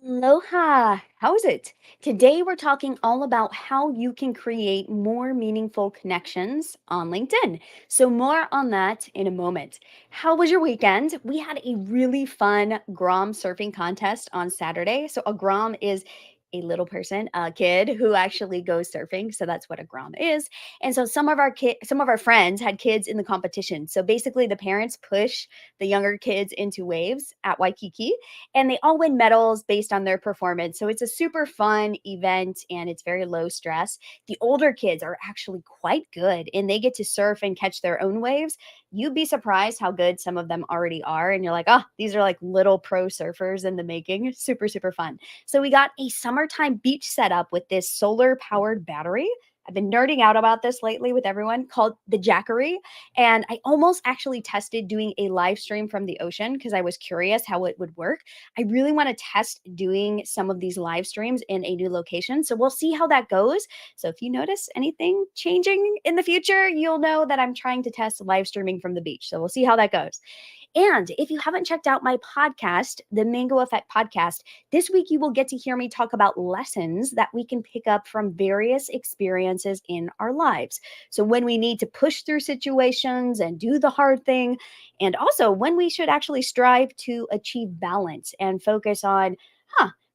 Aloha. How's it? Today we're talking all about how you can create more meaningful connections on LinkedIn. So, more on that in a moment. How was your weekend? We had a really fun Grom surfing contest on Saturday. So, a Grom is a little person, a kid who actually goes surfing. So that's what a Grom is. And so some of our friends had kids in the competition. So basically the parents push the younger kids into waves at Waikiki and they all win medals based on their performance. So it's a super fun event and it's very low stress. The older kids are actually quite good and they get to surf and catch their own waves. You'd be surprised how good some of them already are. And you're like, oh, these are like little pro surfers in the making. Super, super fun. So we got a summertime beach setup with this solar powered battery. I've been nerding out about this lately with everyone called the Jackery. And I almost actually tested doing a live stream from the ocean because I was curious how it would work. I really want to test doing some of these live streams in a new location. So we'll see how that goes. So if you notice anything changing in the future, you'll know that I'm trying to test live streaming from the beach. So we'll see how that goes. And if you haven't checked out my podcast, the Mango Effect podcast, this week you will get to hear me talk about lessons that we can pick up from various experiences in our lives. So when we need to push through situations and do the hard thing, and also when we should actually strive to achieve balance and focus on,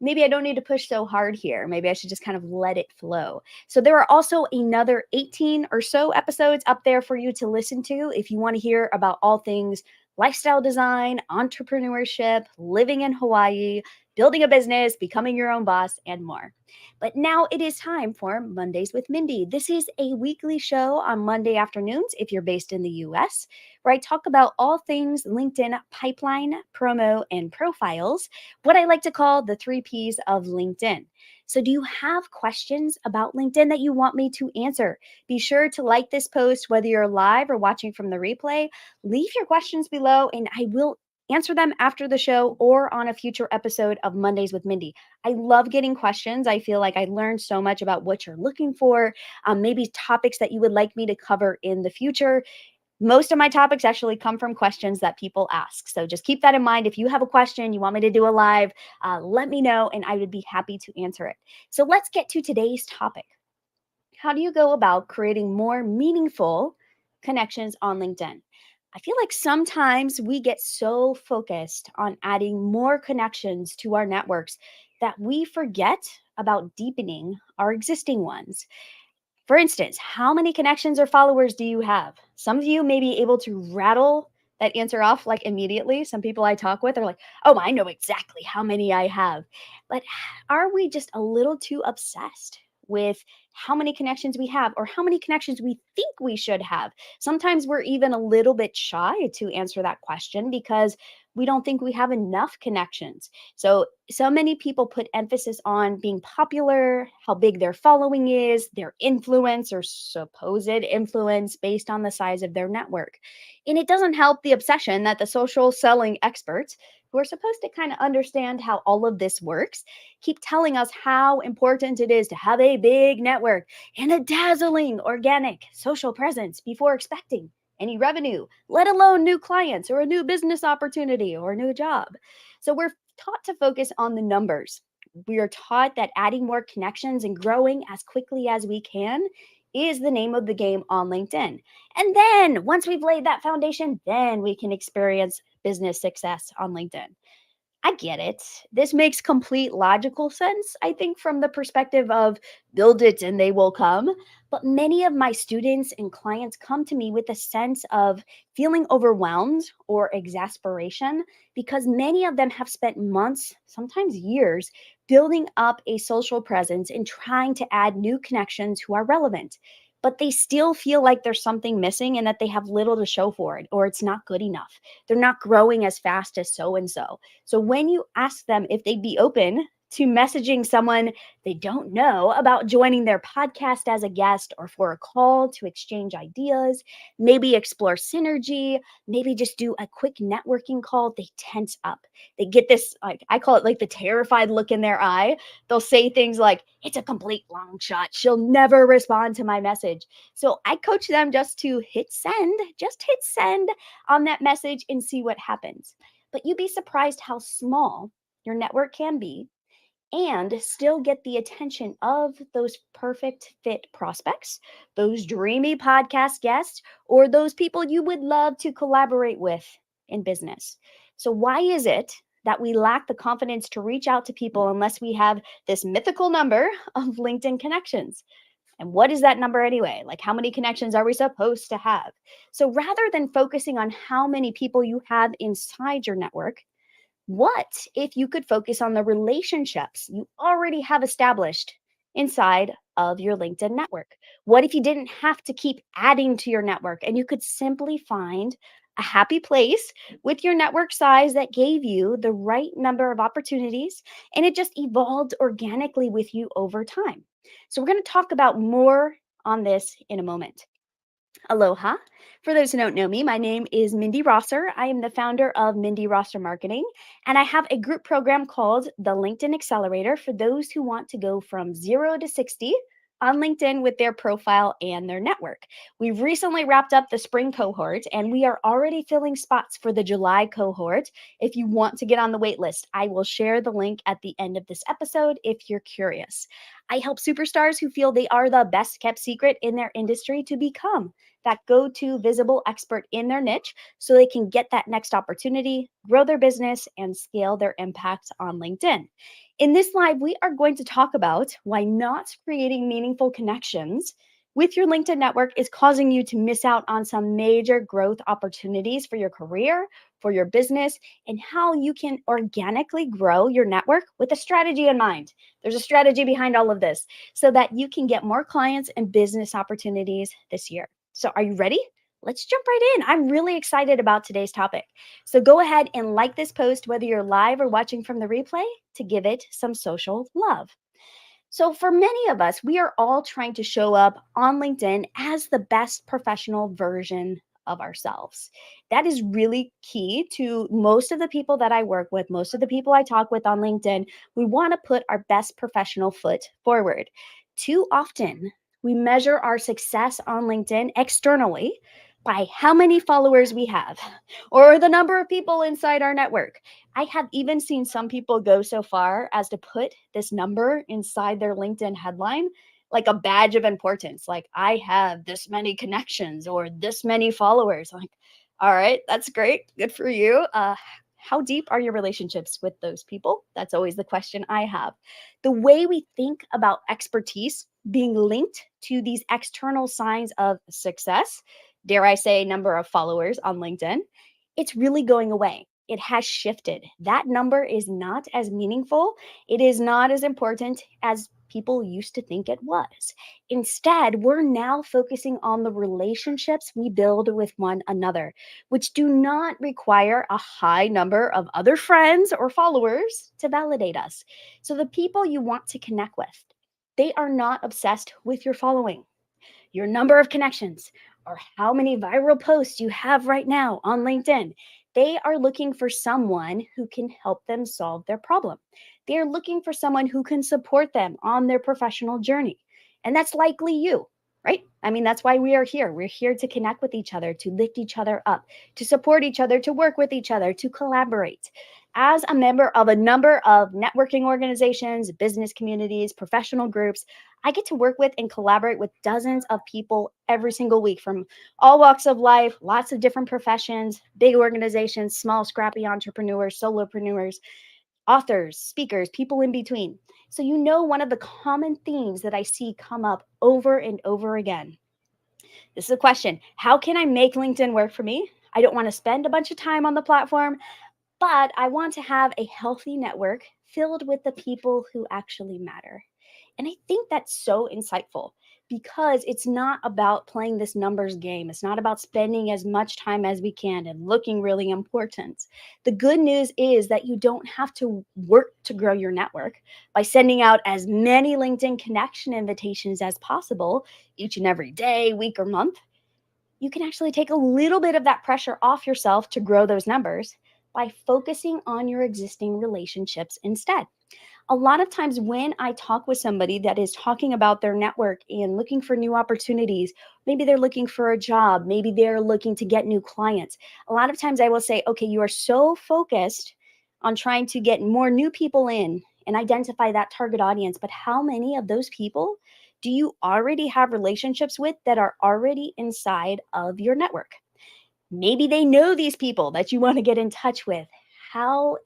maybe I don't need to push so hard here. Maybe I should just kind of let it flow. So there are also another 18 or so episodes up there for you to listen to if you want to hear about all things lifestyle design, entrepreneurship, living in Hawaii, building a business, becoming your own boss, and more. But now it is time for Mondays with Mindy. This is a weekly show on Monday afternoons if you're based in the US, where I talk about all things LinkedIn pipeline, promo, and profiles, what I like to call the three P's of LinkedIn. So, do you have questions about LinkedIn that you want me to answer? Be sure to like this post, whether you're live or watching from the replay. Leave your questions below and I will answer them after the show or on a future episode of Mondays with Mindy. I love getting questions. I feel like I learned so much about what you're looking for, maybe topics that you would like me to cover in the future. Most of my topics actually come from questions that people ask. So just keep that in mind. If you have a question, you want me to do a live, let me know and I would be happy to answer it. So let's get to today's topic. How do you go about creating more meaningful connections on LinkedIn? I feel like sometimes we get so focused on adding more connections to our networks that we forget about deepening our existing ones. For instance, how many connections or followers do you have? Some of you may be able to rattle that answer off like immediately. Some people I talk with are like, oh, I know exactly how many I have. But are we just a little too obsessed with how many connections we have or how many connections we think we should have? Sometimes we're even a little bit shy to answer that question because we don't think we have enough connections. So many people put emphasis on being popular, how big their following is, their influence or supposed influence based on the size of their network. And it doesn't help the obsession that the social selling experts, who are supposed to kind of understand how all of this works, keep telling us how important it is to have a big network and a dazzling organic social presence before expecting any revenue, let alone new clients or a new business opportunity or a new job. So we're taught to focus on the numbers. We are taught that adding more connections and growing as quickly as we can is the name of the game on LinkedIn. And then once we've laid that foundation, then we can experience business success on LinkedIn. I get it. This makes complete logical sense, I think, from the perspective of build it and they will come. But many of my students and clients come to me with a sense of feeling overwhelmed or exasperation because many of them have spent months, sometimes years, building up a social presence and trying to add new connections who are relevant. But they still feel like there's something missing and that they have little to show for it, or it's not good enough. They're not growing as fast as so and so. So when you ask them if they'd be open to messaging someone they don't know about joining their podcast as a guest or for a call to exchange ideas, maybe explore synergy, maybe just do a quick networking call, they tense up. They get this, like, I call it like the terrified look in their eye. They'll say things like, it's a complete long shot. She'll never respond to my message. So I coach them just hit send on that message and see what happens. But you'd be surprised how small your network can be and still get the attention of those perfect fit prospects, those dreamy podcast guests, or those people you would love to collaborate with in business. So, why is it that we lack the confidence to reach out to people unless we have this mythical number of LinkedIn connections? And what is that number anyway? Like, how many connections are we supposed to have? So, rather than focusing on how many people you have inside your network, what if you could focus on the relationships you already have established inside of your LinkedIn network? What if you didn't have to keep adding to your network and you could simply find a happy place with your network size that gave you the right number of opportunities and it just evolved organically with you over time? So, we're going to talk about more on this in a moment. Aloha. For those who don't know me, my name is Mindy Rosser. I am the founder of Mindy Rosser Marketing, and I have a group program called the LinkedIn Accelerator for those who want to go from 0 to 60 on LinkedIn with their profile and their network. We've recently wrapped up the spring cohort, and we are already filling spots for the July cohort. If you want to get on the wait list, I will share the link at the end of this episode if you're curious. I help superstars who feel they are the best kept secret in their industry to become that go to visible expert in their niche so they can get that next opportunity, grow their business, and scale their impact on LinkedIn. In this live, we are going to talk about why not creating meaningful connections with your LinkedIn network is causing you to miss out on some major growth opportunities for your career, for your business, and how you can organically grow your network with a strategy in mind. There's a strategy behind all of this so that you can get more clients and business opportunities this year. So, are you ready? Let's jump right in. I'm really excited about today's topic. So, go ahead and like this post, whether you're live or watching from the replay, to give it some social love. So, for many of us, we are all trying to show up on LinkedIn as the best professional version of ourselves. That is really key to most of the people that I work with, most of the people I talk with on LinkedIn. We want to put our best professional foot forward. Too often, we measure our success on LinkedIn externally by how many followers we have or the number of people inside our network. I have even seen some people go so far as to put this number inside their LinkedIn headline like a badge of importance. Like, I have this many connections or this many followers. Like, all right, that's great. Good for you. How deep are your relationships with those people? That's always the question I have. The way we think about expertise being linked to these external signs of success, dare I say, number of followers on LinkedIn, it's really going away. It has shifted. That number is not as meaningful. It is not as important as people used to think it was. Instead, we're now focusing on the relationships we build with one another, which do not require a high number of other friends or followers to validate us. So, the people you want to connect with, they are not obsessed with your following, your number of connections, or how many viral posts you have right now on LinkedIn. They are looking for someone who can help them solve their problem. They are looking for someone who can support them on their professional journey. And that's likely you, right? I mean, that's why we are here. We're here to connect with each other, to lift each other up, to support each other, to work with each other, to collaborate. As a member of a number of networking organizations, business communities, professional groups, I get to work with and collaborate with dozens of people every single week from all walks of life, lots of different professions, big organizations, small, scrappy entrepreneurs, solopreneurs, authors, speakers, people in between. So, one of the common themes that I see come up over and over again. This is a question: how can I make LinkedIn work for me? I don't want to spend a bunch of time on the platform, but I want to have a healthy network filled with the people who actually matter. And I think that's so insightful because it's not about playing this numbers game. It's not about spending as much time as we can and looking really important. The good news is that you don't have to work to grow your network by sending out as many LinkedIn connection invitations as possible each and every day, week, or month. You can actually take a little bit of that pressure off yourself to grow those numbers by focusing on your existing relationships instead. A lot of times when I talk with somebody that is talking about their network and looking for new opportunities, maybe they're looking for a job, maybe they're looking to get new clients. A lot of times I will say, okay, you are so focused on trying to get more new people in and identify that target audience. But how many of those people do you already have relationships with that are already inside of your network? Maybe they know these people that you want to get in touch with. How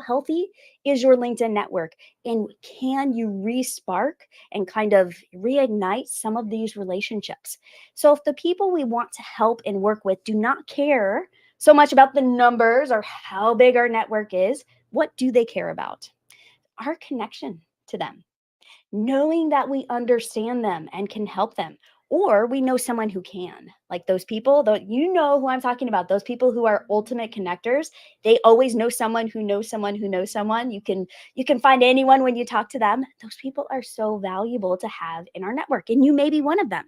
healthy is your LinkedIn network? And can you re-spark and kind of reignite some of these relationships? So if the people we want to help and work with do not care so much about the numbers or how big our network is, what do they care about? Our connection to them, knowing that we understand them and can help them, or we know someone who can, like those people that you know who I'm talking about, those people who are ultimate connectors. They always know someone who knows someone who knows someone. You can find anyone when you talk to them. Those people are so valuable to have in our network, and you may be one of them.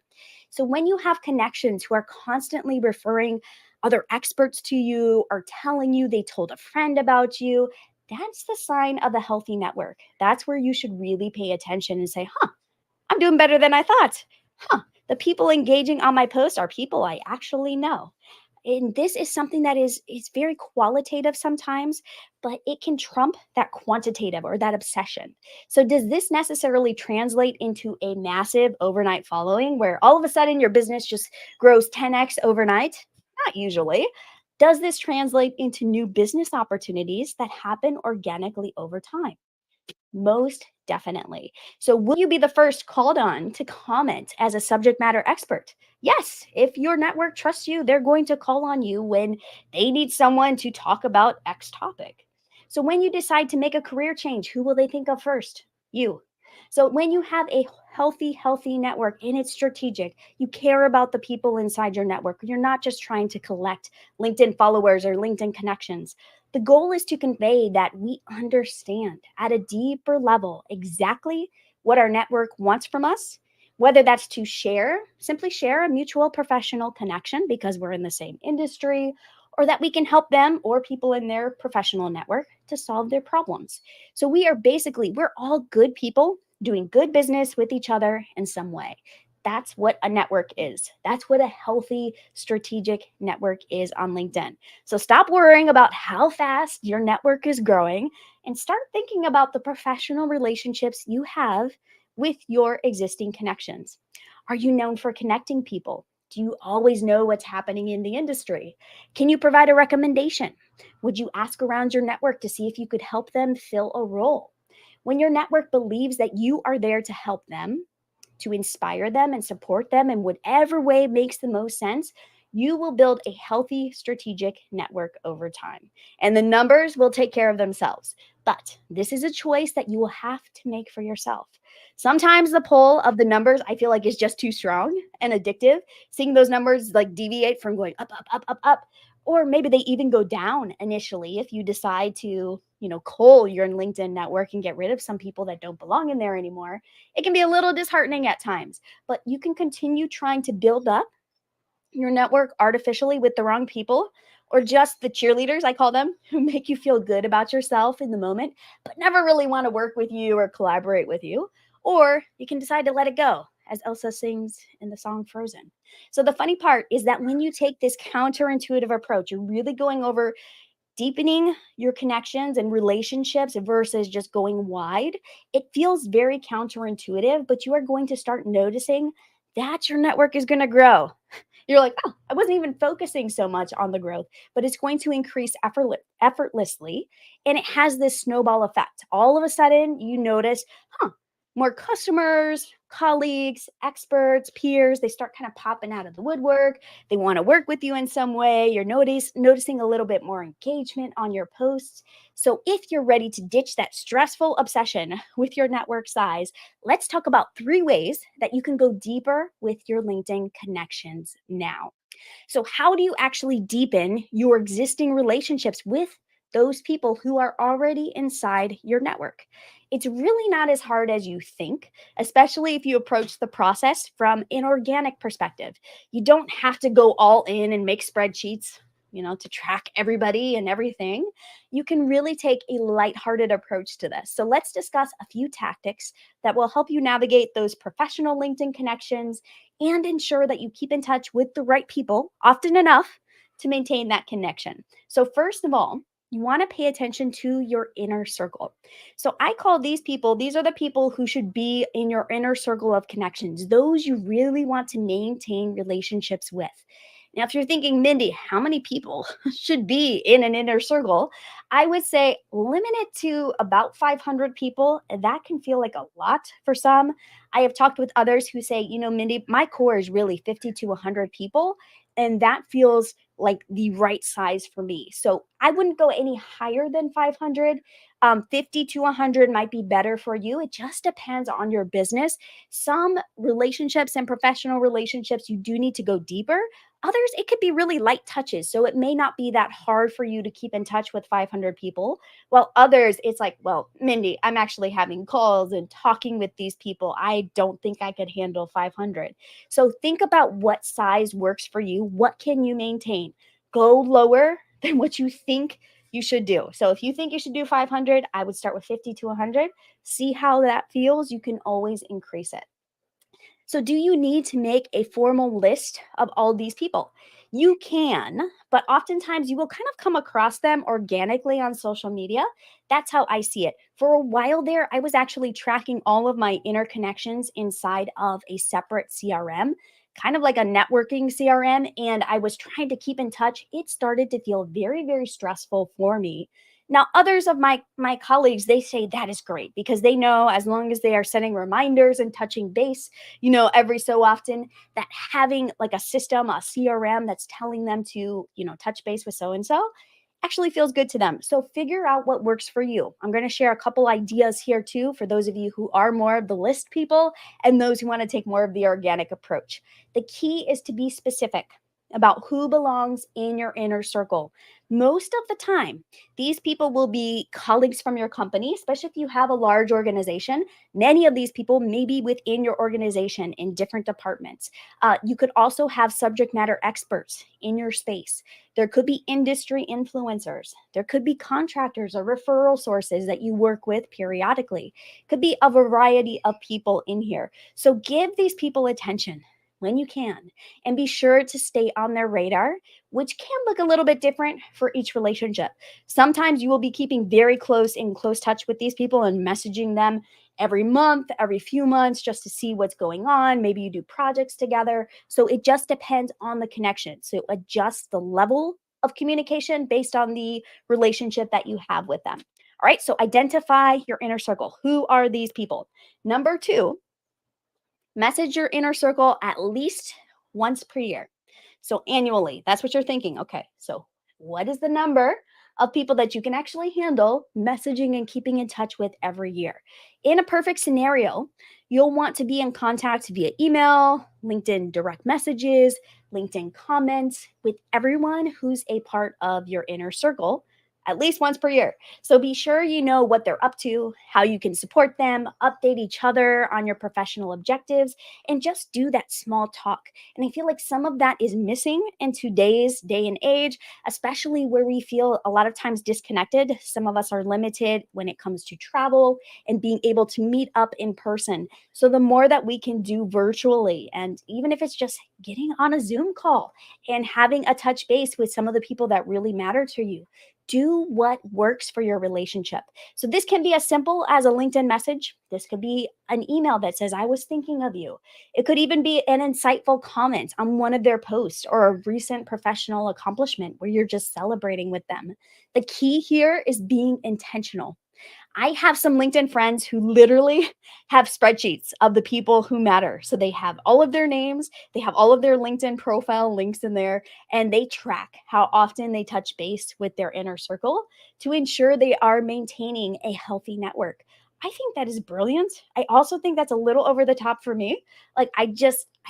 So when you have connections who are constantly referring other experts to you or telling you they told a friend about you, that's the sign of a healthy network. That's where you should really pay attention and say, huh, I'm doing better than I thought. Huh, the people engaging on my post are people I actually know. And this is something that is very qualitative sometimes, but it can trump that quantitative or that obsession. So does this necessarily translate into a massive overnight following where all of a sudden your business just grows 10x overnight? Not usually. Does this translate into new business opportunities that happen organically over time? Most definitely. So, will you be the first called on to comment as a subject matter expert? Yes, if your network trusts you, they're going to call on you when they need someone to talk about X topic. So, when you decide to make a career change, who will they think of first? You. So, when you have a healthy network and it's strategic, you care about the people inside your network. You're not just trying to collect LinkedIn followers or LinkedIn connections. The goal is to convey that we understand at a deeper level exactly what our network wants from us, whether that's to simply share a mutual professional connection because we're in the same industry, or that we can help them or people in their professional network to solve their problems. So we're all good people doing good business with each other in some way. That's what a network is. That's what a healthy strategic network is on LinkedIn. So stop worrying about how fast your network is growing and start thinking about the professional relationships you have with your existing connections. Are you known for connecting people? Do you always know what's happening in the industry? Can you provide a recommendation? Would you ask around your network to see if you could help them fill a role? When your network believes that you are there to help them, to inspire them and support them in whatever way makes the most sense, you will build a healthy strategic network over time. And the numbers will take care of themselves. But this is a choice that you will have to make for yourself. Sometimes the pull of the numbers I feel like is just too strong and addictive. Seeing those numbers like deviate from going up, up, up, up, up, or maybe they even go down initially if you decide to, cull your LinkedIn network and get rid of some people that don't belong in there anymore. It can be a little disheartening at times, but you can continue trying to build up your network artificially with the wrong people, or just the cheerleaders, I call them, who make you feel good about yourself in the moment, but never really want to work with you or collaborate with you. Or you can decide to let it go, as Elsa sings in the song Frozen. So the funny part is that when you take this counterintuitive approach, you're really going over deepening your connections and relationships versus just going wide. It feels very counterintuitive, but you are going to start noticing that your network is going to grow. You're like, oh, I wasn't even focusing so much on the growth, but it's going to increase effortlessly. And it has this snowball effect. All of a sudden, you notice, more customers, colleagues, experts, peers, they start kind of popping out of the woodwork. They want to work with you in some way. You're noticing a little bit more engagement on your posts. So if you're ready to ditch that stressful obsession with your network size, let's talk about 3 ways that you can go deeper with your LinkedIn connections now. So, how do you actually deepen your existing relationships with those people who are already inside your network? It's really not as hard as you think, especially if you approach the process from an organic perspective. You don't have to go all in and make spreadsheets. To track everybody and everything. You can really take a lighthearted approach to this. So, let's discuss a few tactics that will help you navigate those professional LinkedIn connections and ensure that you keep in touch with the right people often enough to maintain that connection. So, first of all, You want to pay attention to your inner circle. So I call these people, these are the people who should be in your inner circle of connections, those you really want to maintain relationships with. Now, if you're thinking, Mindy, how many people should be in an inner circle? I would say limit it to about 500 people. That can feel like a lot for some. I have talked with others who say, Mindy, my core is really 50 to 100 people. And that feels like the right size for me. So I wouldn't go any higher than 500. 50 to 100 might be better for you. It just depends on your business. Some relationships and professional relationships, you do need to go deeper. Others, it could be really light touches. So it may not be that hard for you to keep in touch with 500 people. While others, it's like, well, Mindy, I'm actually having calls and talking with these people. I don't think I could handle 500. So think about what size works for you. What can you maintain? Go lower than what you think you should do. So if you think you should do 500, I would start with 50 to 100. See how that feels. You can always increase it. So, do you need to make a formal list of all these people? You can, but oftentimes you will kind of come across them organically on social media. That's how I see it. For a while there, I was actually tracking all of my interconnections inside of a separate CRM, kind of like a networking CRM, and I was trying to keep in touch. It started to feel very, very stressful for me. Now, others of my colleagues, they say that is great because they know as long as they are setting reminders and touching base, every so often, that having like a system, a CRM that's telling them to, touch base with so and so actually feels good to them. So figure out what works for you. I'm going to share a couple ideas here too for those of you who are more of the list people and those who want to take more of the organic approach. The key is to be specific about who belongs in your inner circle. Most of the time, these people will be colleagues from your company, especially if you have a large organization. Many of these people may be within your organization in different departments. You could also have subject matter experts in your space. There could be industry influencers. There could be contractors or referral sources that you work with periodically. Could be a variety of people in here. So give these people attention when you can and be sure to stay on their radar, which can look a little bit different for each relationship. Sometimes you will be keeping very close touch with these people and messaging them every month, every few months, just to see what's going on. Maybe you do projects together. So it just depends on the connection. So adjust the level of communication based on the relationship that you have with them. All right. So identify your inner circle. Who are these people? Number two, message your inner circle at least once per year. So annually, that's what you're thinking. Okay, so what is the number of people that you can actually handle messaging and keeping in touch with every year? In a perfect scenario, you'll want to be in contact via email, LinkedIn direct messages, LinkedIn comments with everyone who's a part of your inner circle at least once per year. So be sure you know what they're up to, how you can support them, update each other on your professional objectives, and just do that small talk. And I feel like some of that is missing in today's day and age, especially where we feel a lot of times disconnected. Some of us are limited when it comes to travel and being able to meet up in person. So the more that we can do virtually, and even if it's just getting on a Zoom call and having a touch base with some of the people that really matter to you, do what works for your relationship. So this can be as simple as a LinkedIn message. This could be an email that says, I was thinking of you. It could even be an insightful comment on one of their posts or a recent professional accomplishment where you're just celebrating with them. The key here is being intentional. I have some LinkedIn friends who literally have spreadsheets of the people who matter. So they have all of their names, they have all of their LinkedIn profile links in there, and they track how often they touch base with their inner circle to ensure they are maintaining a healthy network. I think that is brilliant. I also think that's a little over the top for me. Like, I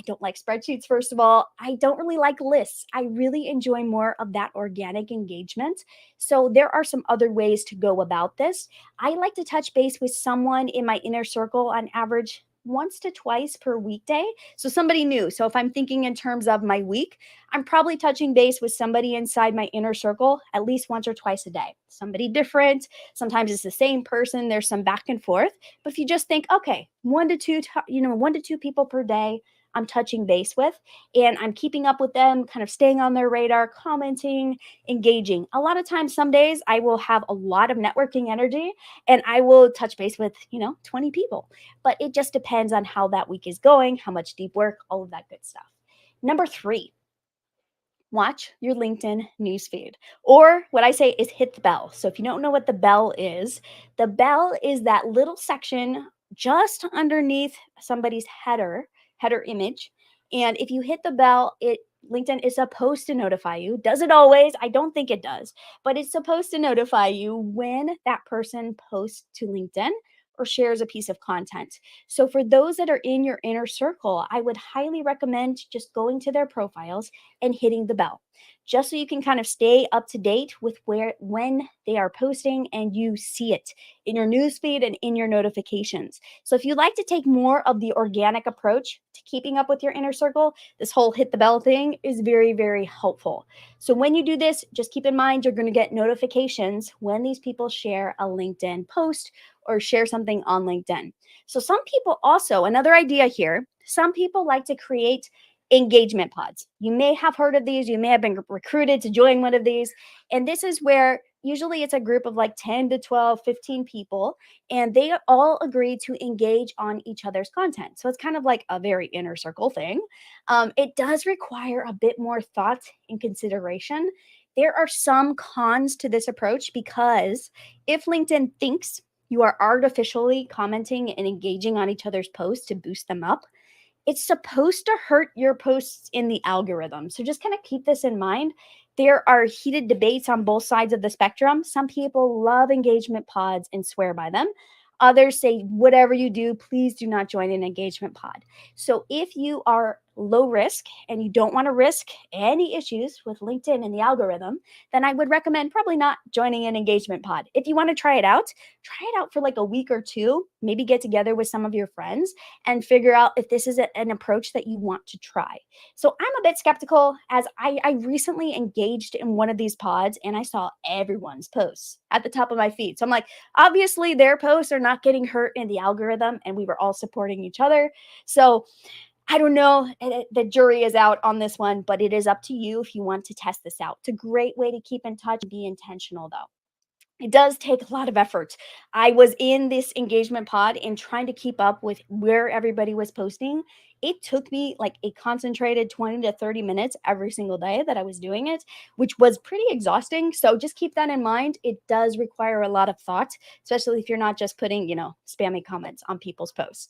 don't like spreadsheets, first of all. I don't really like lists. I really enjoy more of that organic engagement. So, there are some other ways to go about this. I like to touch base with someone in my inner circle on average once to twice per weekday. So somebody new. So if I'm thinking in terms of my week, I'm probably touching base with somebody inside my inner circle at least once or twice a day. Somebody different. Sometimes it's the same person. There's some back and forth. But if you just think, okay, 1 to 2 people per day, I'm touching base with, and I'm keeping up with them, kind of staying on their radar, commenting, engaging. A lot of times, some days I will have a lot of networking energy and I will touch base with, 20 people. But it just depends on how that week is going, how much deep work, all of that good stuff. Number three, watch your LinkedIn newsfeed. Or what I say is hit the bell. So if you don't know what the bell is that little section just underneath somebody's header image. And if you hit the bell, it LinkedIn is supposed to notify you. Does it always? I don't think it does, but it's supposed to notify you when that person posts to LinkedIn or shares a piece of content. So for those that are in your inner circle, I would highly recommend just going to their profiles and hitting the bell, just so you can kind of stay up to date with when they are posting and you see it in your newsfeed and in your notifications. So if you'd like to take more of the organic approach to keeping up with your inner circle, this whole hit the bell thing is very, very helpful. So when you do this, just keep in mind you're going to get notifications when these people share a LinkedIn post or share something on LinkedIn. So some people also, another idea here, some people like to create engagement pods. You may have heard of these, you may have been recruited to join one of these. And this is where usually it's a group of like 10 to 12, 15 people, and they all agree to engage on each other's content. So it's kind of like a very inner circle thing. It does require a bit more thought and consideration. There are some cons to this approach because if LinkedIn thinks you are artificially commenting and engaging on each other's posts to boost them up, it's supposed to hurt your posts in the algorithm. So just kind of keep this in mind. There are heated debates on both sides of the spectrum. Some people love engagement pods and swear by them. Others say, whatever you do, please do not join an engagement pod. So if you are low risk and you don't want to risk any issues with LinkedIn and the algorithm, then I would recommend probably not joining an engagement pod. If you want to try it out for like a week or two, maybe get together with some of your friends and figure out if this is an approach that you want to try. So I'm a bit skeptical as I recently engaged in one of these pods and I saw everyone's posts at the top of my feed. So I'm like, obviously their posts are not getting hurt in the algorithm and we were all supporting each other. So I don't know. The jury is out on this one, but it is up to you if you want to test this out. It's a great way to keep in touch and be intentional, though. It does take a lot of effort. I was in this engagement pod and trying to keep up with where everybody was posting. It took me like a concentrated 20 to 30 minutes every single day that I was doing it, which was pretty exhausting. So just keep that in mind. It does require a lot of thought, especially if you're not just putting, spammy comments on people's posts.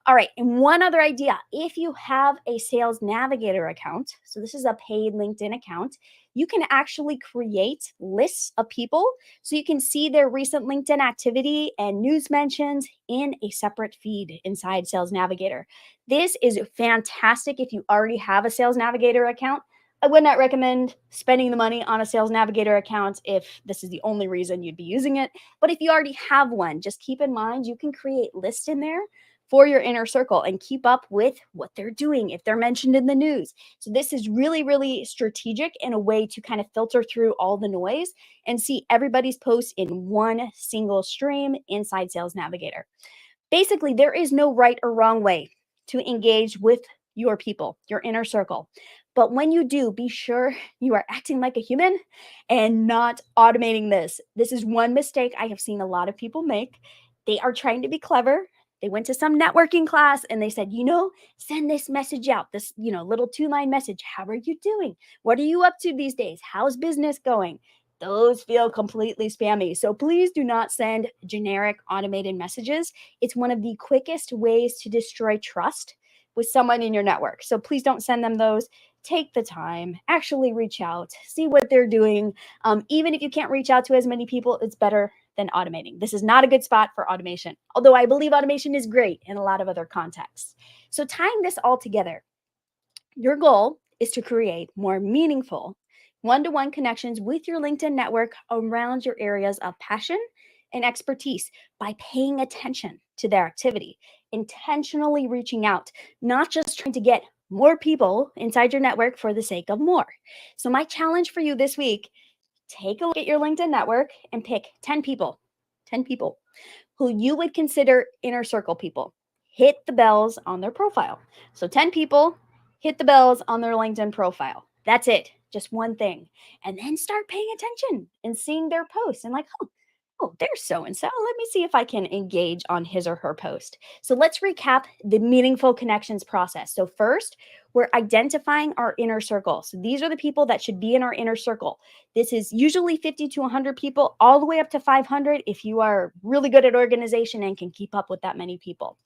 All right. And one other idea, if you have a Sales Navigator account, so this is a paid LinkedIn account, you can actually create lists of people so you can see their recent LinkedIn activity and news mentions in a separate feed inside Sales Navigator. This is fantastic if you already have a Sales Navigator account. I would not recommend spending the money on a Sales Navigator account if this is the only reason you'd be using it. But if you already have one, just keep in mind you can create lists in there for your inner circle and keep up with what they're doing if they're mentioned in the news. So this is really, really strategic in a way to kind of filter through all the noise and see everybody's posts in one single stream inside Sales Navigator. Basically, there is no right or wrong way to engage with your people, your inner circle. But when you do, be sure you are acting like a human and not automating this. This is one mistake I have seen a lot of people make. They are trying to be clever. They went to some networking class and they said, send this message out, this, little 2-line message. How are you doing? What are you up to these days? How's business going? Those feel completely spammy. So please do not send generic automated messages. It's one of the quickest ways to destroy trust with someone in your network. So please don't send them those. Take the time, actually reach out, see what they're doing. Even if you can't reach out to as many people, it's better than automating. This is not a good spot for automation, although I believe automation is great in a lot of other contexts. So tying this all together, your goal is to create more meaningful one-to-one connections with your LinkedIn network around your areas of passion and expertise by paying attention to their activity, intentionally reaching out, not just trying to get more people inside your network for the sake of more. So my challenge for you this week, take a look at your LinkedIn network and pick 10 people who you would consider inner circle people. hit the bells on their profile. So 10 people hit the bells on their LinkedIn profile. That's it. Just one thing. And then start paying attention and seeing their posts and like, oh, there's so and so. Let me see if I can engage on his or her post. So let's recap the meaningful connections process. So, first, we're identifying our inner circle. So, these are the people that should be in our inner circle. This is usually 50 to 100 people, all the way up to 500 if you are really good at organization and can keep up with that many people.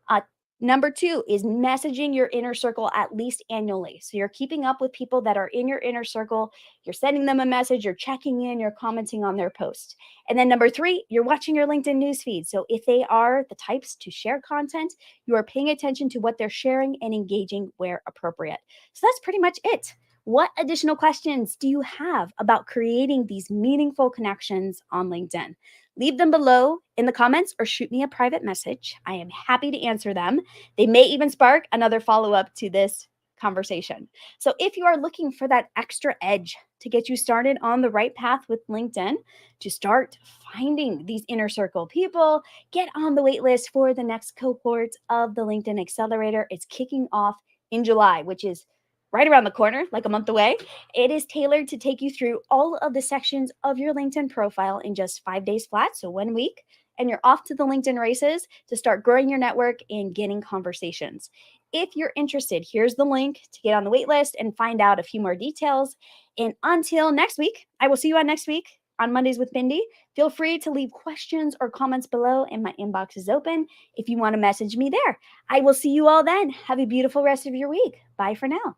Uh, Number two is messaging your inner circle at least annually. So you're keeping up with people that are in your inner circle. You're sending them a message, you're checking in, you're commenting on their post. And then number three, you're watching your LinkedIn newsfeed. So if they are the types to share content, you are paying attention to what they're sharing and engaging where appropriate. So that's pretty much it. What additional questions do you have about creating these meaningful connections on LinkedIn? Leave them below in the comments or shoot me a private message. I am happy to answer them. They may even spark another follow up to this conversation. So, if you are looking for that extra edge to get you started on the right path with LinkedIn, to start finding these inner circle people, get on the wait list for the next cohort of the LinkedIn Accelerator. It's kicking off in July, which is right around the corner, like a month away. It is tailored to take you through all of the sections of your LinkedIn profile in just 5 days flat, so 1 week, and you're off to the LinkedIn races to start growing your network and getting conversations. If you're interested, here's the link to get on the wait list and find out a few more details. And until next week, I will see you on next week on Mondays with Mindi. Feel free to leave questions or comments below, and my inbox is open if you want to message me there. I will see you all then. Have a beautiful rest of your week. Bye for now.